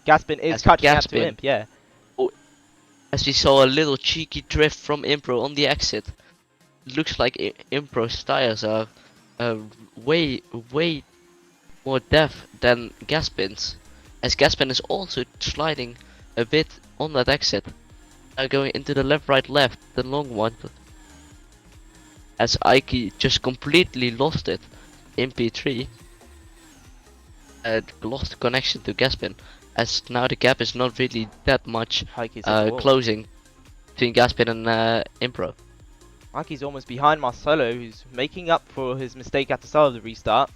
Gaspin is as catching up to Gaspin, Imp, yeah. as we saw a little cheeky drift from Impro on the exit. Looks like Impro's tires are way more depth than Gaspin's, as Gaspin is also sliding a bit on that exit, going into the left, right, left, the long one, as Ike just completely lost it in P3, lost connection to Gaspin, as now the gap is not really that much Ike's hit the wall. closing between Gaspin and Impro. Ike's almost behind Marcelo, who's making up for his mistake at the start of the restart.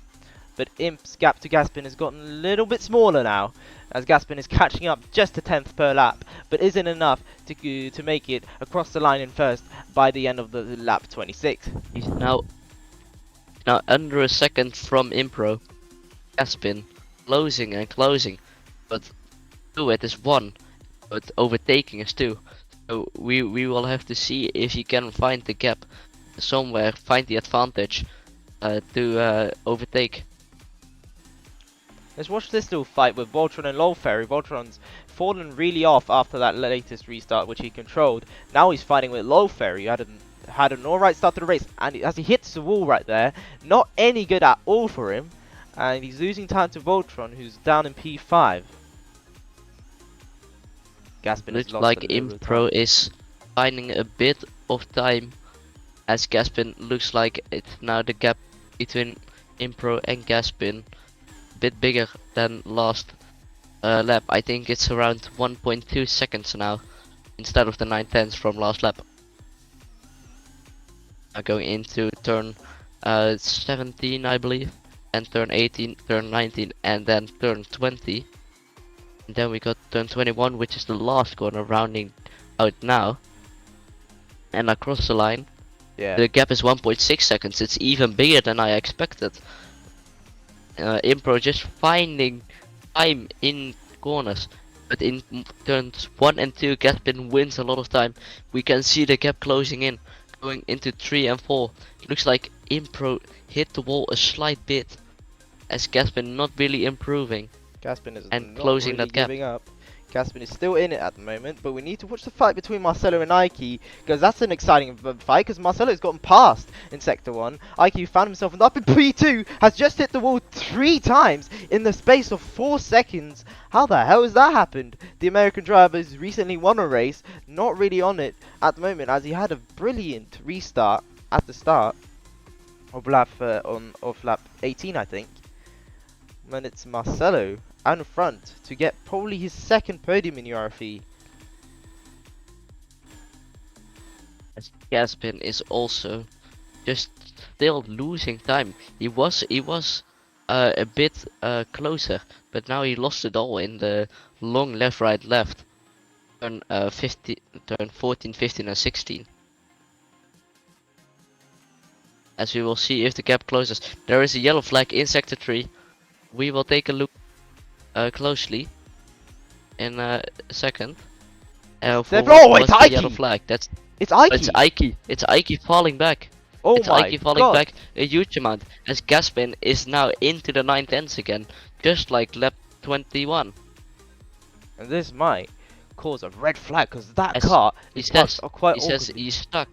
But Imp's gap to Gaspin has gotten a little bit smaller now, as Gaspin is catching up just a tenth per lap, but isn't enough to make it across the line in first by the end of the lap 26. He's now under a second from Impro. Gaspin closing and closing, but Duet is 1, but overtaking is 2. So we will have to see if he can find the gap somewhere, find the advantage to overtake. Let's watch this little fight with Voltron and Lolferry. Voltron's fallen really off after that latest restart, which he controlled. Now he's fighting with Lolferry, who had an alright start to the race, and as he hits the wall right there, not any good at all for him, and he's losing time to Voltron, who's down in P5. Gaspin Looks has lost like a little bit of Impro time. is finding a bit of time, as Gaspin looks like it's now the gap between Impro and Gaspin a bit bigger than last lap. I think it's around 1.2 seconds now instead of the 9/10 from last lap. Going into turn 17, I believe, and turn 18, turn 19, and then turn 20. And then we got turn 21, which is the last corner, rounding out now. And across the line, Yeah. the gap is 1.6 seconds. It's even bigger than I expected. Impro just finding time in corners, but in turns 1 and 2, Gaspin wins a lot of time. We can see the gap closing in, going into 3 and 4. It looks like Impro hit the wall a slight bit, as Gaspin not really improving Gaspin is and not closing really that gap. giving up. Gaspin is still in it at the moment, but we need to watch the fight between Marcelo and Ike, because that's an exciting fight, because Marcelo has gotten past in Sector 1. Ike found himself up in P2, has just hit the wall 3 times in the space of 4 seconds. How the hell has that happened? The American driver has recently won a race, not really on it at the moment, as he had a brilliant restart at the start of lap, lap 18, I think. When it's Marcelo out in front to get probably his second podium in URFE. As Gaspin is also just still losing time. He was a bit closer, but now he lost it all in the long left, right, left. Turn 14, 15, and 16. As we will see if the gap closes. There is a yellow flag in sector 3. We will take a look closely in a second. For it's the Ike! yellow flag. It's Ike! It's Ike. It's Ike falling back. Oh It's my Ike falling god! back a huge amount, as Gaspin is now into the 9/10s again, just like lap 21. And this might cause a red flag, because that As car He is says parked quite he says awkwardly. he's stuck.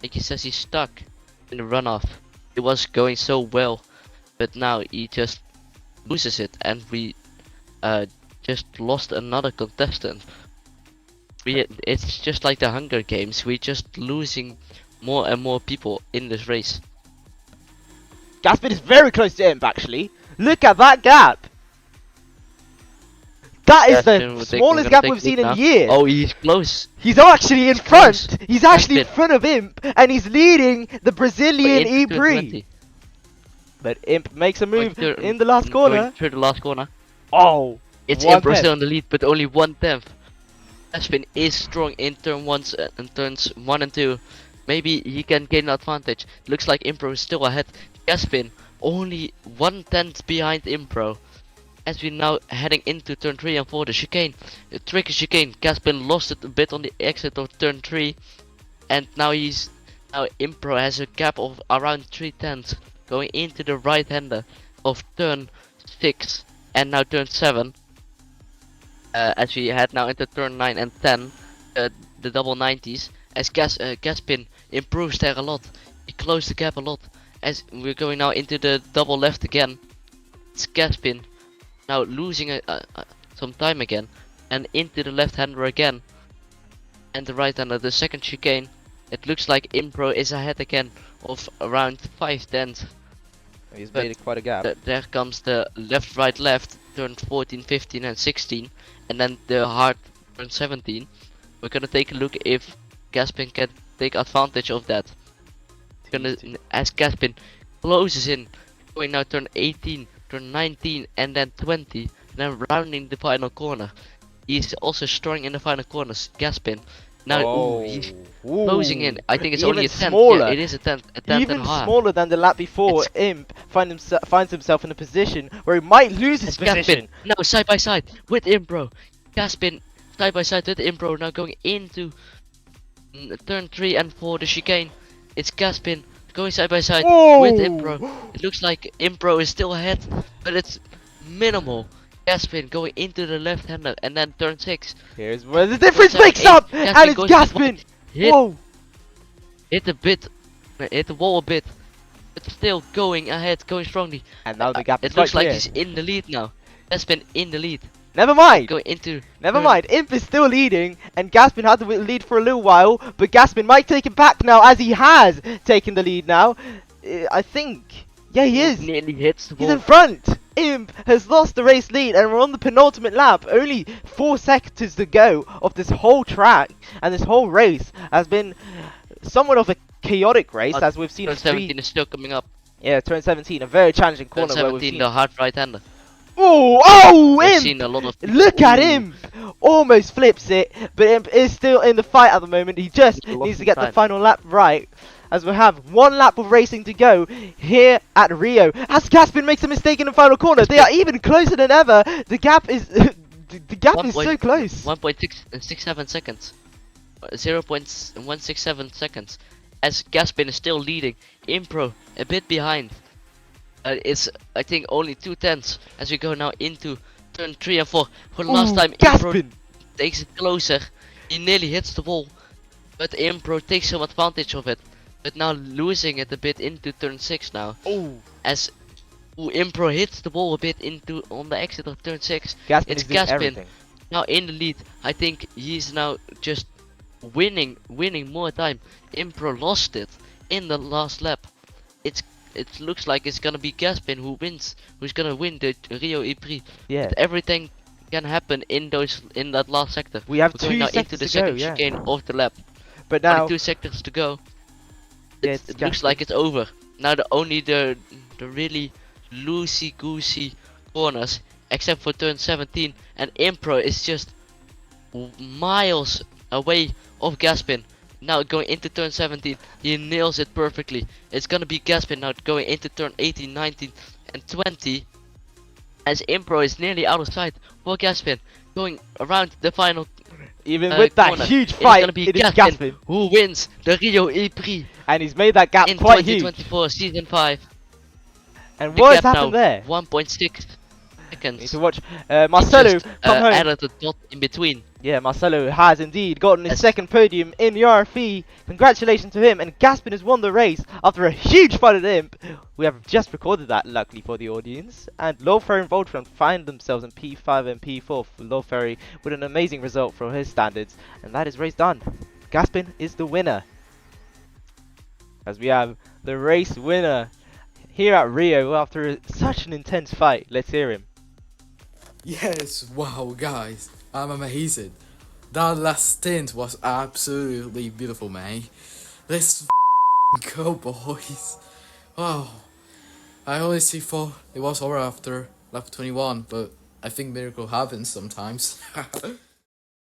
Like he says he's stuck in the runoff. It was going so well, but now he just loses it, and we just lost another contestant. It's just like the Hunger Games. We're just losing more and more people in this race. Gaspin is very close to Imp, actually. Look at that gap! That is Gaspin the smallest gap we've seen in years! Oh, he's close. He's actually in front! Close. He's actually in Gaspin. front of Imp, and he's leading the Brazilian Into E-Prix! 20. But Imp makes a move Going in the last going corner. through the last corner. Oh! It's One Impro tenth. still on the lead, but only 1/10. Gaspin is strong in turns 1 and 2. Maybe he can gain an advantage. Looks like Impro is still ahead. Gaspin only 1/10 behind Impro. As we now heading into turn 3 and 4, the chicane, the tricky chicane. Gaspin lost it a bit on the exit of turn 3, and now Impro has a gap of around 3/10 going into the right hander of turn 6. and now turn 7. As we head now into turn 9 and 10, the double 90s, as Gaspin improves there a lot. He closed the gap a lot. As we're going now into the double left again, it's Gaspin now losing some time again, and into the left-hander again, and the right-hander, the second chicane. It looks like Impro is ahead again of around 5 tenths. He's But made quite a gap. There comes the left, right, left, turn 14, 15 and 16, and then the hard turn 17. We're gonna take a look if Gaspin can take advantage of that. As Gaspin closes in, going now turn 18, turn 19 and then 20, and then rounding the final corner. He's also strong in the final corners, Gaspin. Now he's closing in. I think it's Even only a tenth. smaller. Yeah, it is a tenth and Even a half. smaller than the lap before. It's- Imp finds himself in a position where he might lose his It's Gaspin. position. No, side by side with Impro. Gaspin side by side with Impro, now going into turn 3 and 4, the chicane. It's Gaspin going side by side with Impro. It looks like Impro is still ahead, but it's minimal. Gaspin going into the left hander and then turn 6. Here's where the difference Turn makes 8, up, Gaspin and it's goes to the Gaspin. Hit, Whoa! hit the wall a bit, but still going ahead, going strongly. And now the gap is It looks quite like clear. he's in the lead now. Gaspin in the lead. Never mind. Going into Never turn- mind. Imp is still leading, and Gaspin had the lead for a little while, but Gaspin might take it back now, as he has taken the lead now. I think. Yeah, he is. Nearly hits the He's wall. in front! Imp has lost the race lead and we're on the penultimate lap. Only 4 seconds to go of this whole track, and this whole race has been somewhat of a chaotic race, as we've seen Turn three. 17 is still coming up. Yeah, turn 17, a very challenging Turn corner where we've 17, seen. the hard right-hander. Oh, We've Imp! seen a lot of. Look at Ooh. Imp! Almost flips it, but Imp is still in the fight at the moment. He just He's lost needs to some get the time. final lap right. As we have 1 lap of racing to go here at Rio. As Gaspin makes a mistake in the final corner, they are even closer than ever. The gap is the gap is so close. 1.67 seconds. 0.167 seconds. As Gaspin is still leading. Impro a bit behind. It's I think only 2 tenths as we go now into turn 3 and 4. For the last time, Impro Gaspin! takes it closer. He nearly hits the wall, but Impro takes some advantage of it. But now losing it a bit into turn 6 now. Oh, As Impro hits the wall a bit into on the exit of turn 6. Gaspin It's is doing Gaspin everything. now in the lead. I think he's now just winning more time. Impro lost it in the last lap. It looks like it's gonna be Gaspin who's gonna win the Rio E-Prix. Yeah, But everything can happen in that last sector. we have We're going 2 now seconds into the to go. second Yeah, chicane of the lap. but now Only 2 sectors to go. yeah, It it's looks Gaspin. like it's over. Now only the really loosey goosey corners, except for turn 17, and Impro is just miles away of Gaspin. Now going into turn 17, he nails it perfectly. It's gonna be Gaspin now going into turn 18, 19 and 20. As Impro is nearly out of sight for Gaspin. Going around the final Even with that corner, huge it is fight, gonna be it is Gaspin Gaspin, who wins the Rio E-Prix and he's made that gap in quite huge. 2024 season 5. And The what has gap happened now there? 1.6 Need seconds. to watch He Marcelo just, come home. added a dot in between. Yeah, Marcelo has indeed gotten his Yes. second podium in the URFE. Congratulations to him, and Gaspin has won the race after a huge fight at Imp. We have just recorded that, luckily for the audience. And Lowferry and Voltron find themselves in P5 and P4 for Lowferry with an amazing result for his standards. And that is race done. Gaspin is the winner. As we have the race winner here at Rio after such an intense fight. Let's hear him. Yes, wow, guys, I'm amazing. That last stint was absolutely beautiful, man. Let's go, boys. Wow, I honestly thought it was over after lap 21, but I think miracle happens sometimes.